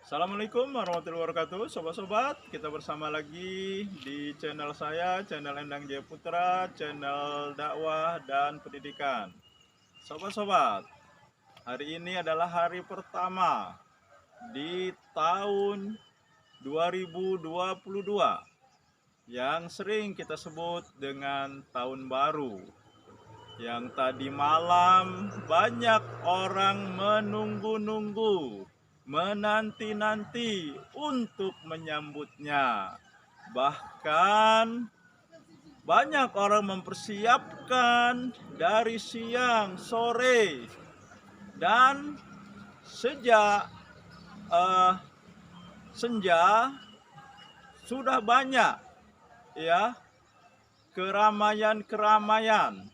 Assalamualaikum warahmatullahi wabarakatuh, sobat-sobat. Kita bersama lagi di channel saya, channel Endang Jaya Putra, channel dakwah dan pendidikan. Sobat-sobat, hari ini adalah hari pertama di tahun 2022 yang sering kita sebut dengan tahun baru. Yang tadi malam banyak orang menunggu-nunggu, menanti-nanti untuk menyambutnya. Bahkan banyak orang mempersiapkan dari siang, sore, dan sejak senja sudah banyak ya keramaian-keramaian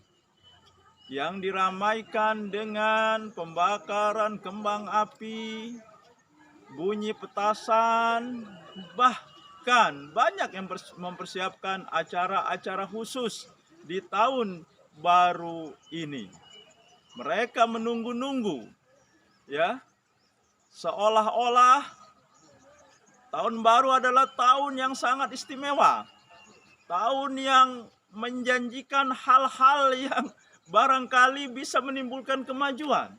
yang diramaikan dengan pembakaran kembang api, bunyi petasan, bahkan banyak yang mempersiapkan acara-acara khusus di tahun baru ini. Mereka menunggu-nunggu, ya, seolah-olah tahun baru adalah tahun yang sangat istimewa, tahun yang menjanjikan hal-hal yang barangkali bisa menimbulkan kemajuan.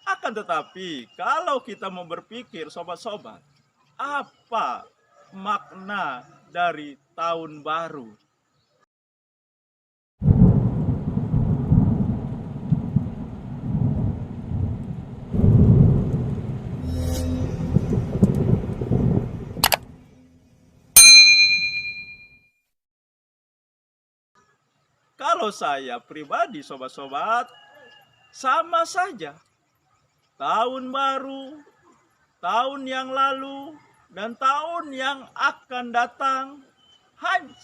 Akan tetapi, kalau kita mau berpikir, sobat-sobat, apa makna dari tahun baru? Kalau saya pribadi, sobat-sobat, sama saja. Tahun baru, tahun yang lalu, dan tahun yang akan datang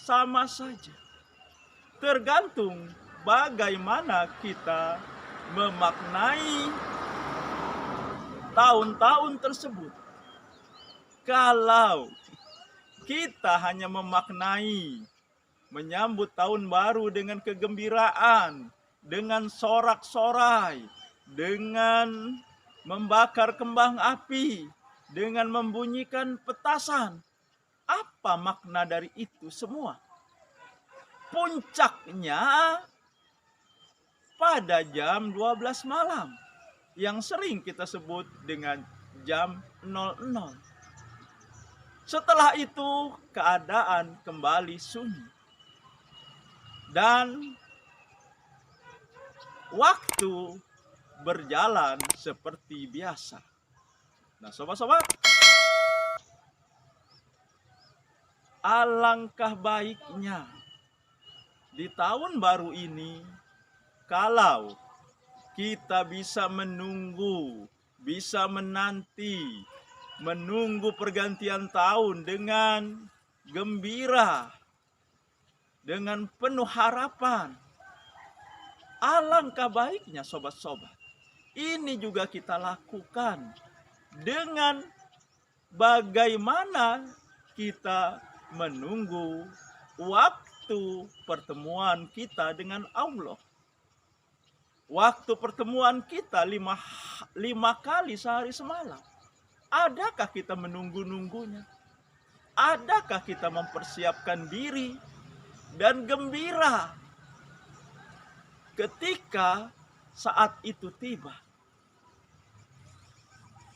sama saja. Tergantung bagaimana kita memaknai tahun-tahun tersebut. Kalau kita hanya memaknai menyambut tahun baru dengan kegembiraan, dengan sorak-sorai, dengan membakar kembang api, dengan membunyikan petasan. Apa makna dari itu semua? Puncaknya pada jam 12 malam yang sering kita sebut dengan jam 00. Setelah itu keadaan kembali sunyi. Dan waktu berjalan seperti biasa. Nah, sobat-sobat, alangkah baiknya di tahun baru ini kalau kita bisa menunggu, bisa menanti, menunggu pergantian tahun dengan gembira, dengan penuh harapan. Alangkah baiknya, sobat-sobat, ini juga kita lakukan dengan bagaimana kita menunggu waktu pertemuan kita dengan Allah. Waktu pertemuan kita lima kali sehari semalam. Adakah kita menunggu-nunggunya? Adakah kita mempersiapkan diri dan gembira ketika saat itu tiba?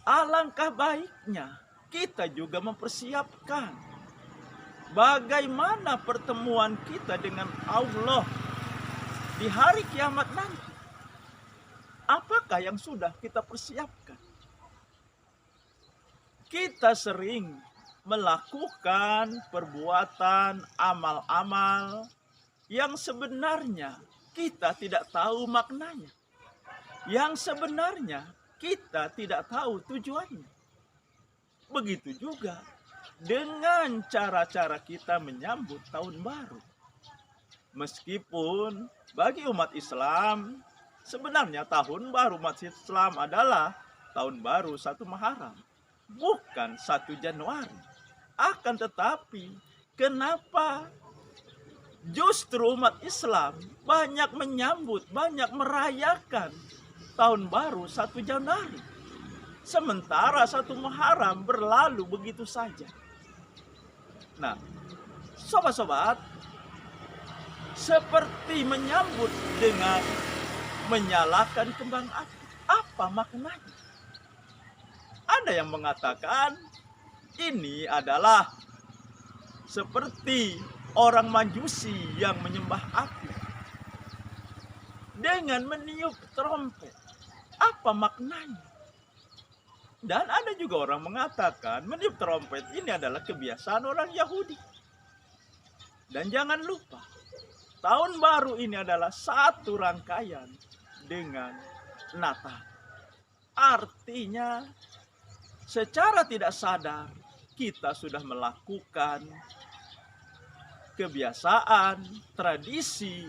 Alangkah baiknya kita juga mempersiapkan bagaimana pertemuan kita dengan Allah di hari kiamat nanti. Apakah yang sudah kita persiapkan? Kita sering melakukan perbuatan amal-amal yang sebenarnya kita tidak tahu maknanya, yang sebenarnya kita tidak tahu tujuannya. Begitu juga dengan cara-cara kita menyambut tahun baru. Meskipun bagi umat Islam, sebenarnya tahun baru umat Islam adalah tahun baru 1 Muharram, bukan 1 Januari. Akan tetapi, kenapa justru umat Islam banyak menyambut, banyak merayakan tahun baru 1 Januari? sementara satu Muharram berlalu begitu saja. Nah, sobat-sobat, seperti menyambut dengan menyalakan kembang api. Apa maknanya? Ada yang mengatakan ini adalah seperti orang Majusi yang menyembah api dengan meniup trompet. Apa maknanya? Dan ada juga orang mengatakan meniup trompet ini adalah kebiasaan orang Yahudi. Dan jangan lupa, tahun baru ini adalah satu rangkaian dengan Natal. Artinya, secara tidak sadar kita sudah melakukan kebiasaan, tradisi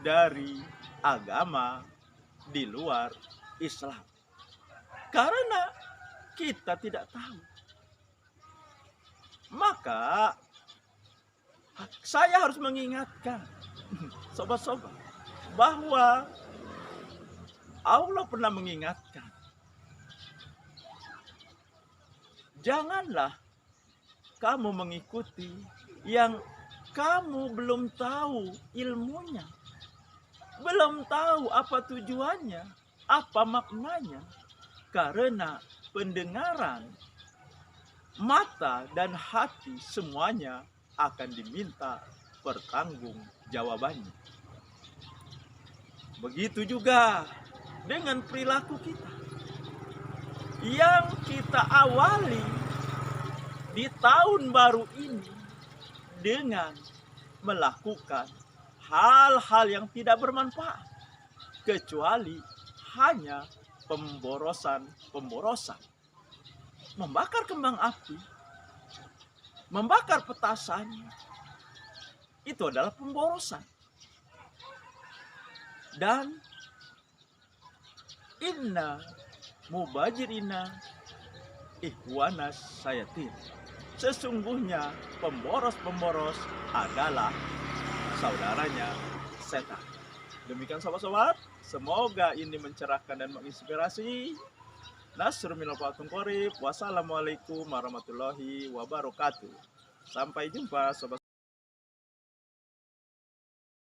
dari agama di luar Islam. Karena kita tidak tahu. Maka saya harus mengingatkan sobat-sobat bahwa Allah pernah mengingatkan, janganlah kamu mengikuti yang kamu belum tahu ilmunya, belum tahu apa tujuannya, apa maknanya. Karena pendengaran, mata, dan hati semuanya akan diminta pertanggungjawabannya. Begitu juga dengan perilaku kita yang kita awali di tahun baru ini dengan melakukan hal-hal yang tidak bermanfaat, kecuali hanya pemborosan, membakar kembang api, membakar petasan, itu adalah pemborosan. Dan inna mubajirina ikhwanas sayatin, sesungguhnya pemboros-pemboros adalah saudaranya setan. Demikian sobat-sobat, semoga ini mencerahkan dan menginspirasi. Nasrul minal fathun qorib. Wassalamualaikum warahmatullahi wabarakatuh. Sampai jumpa sobat.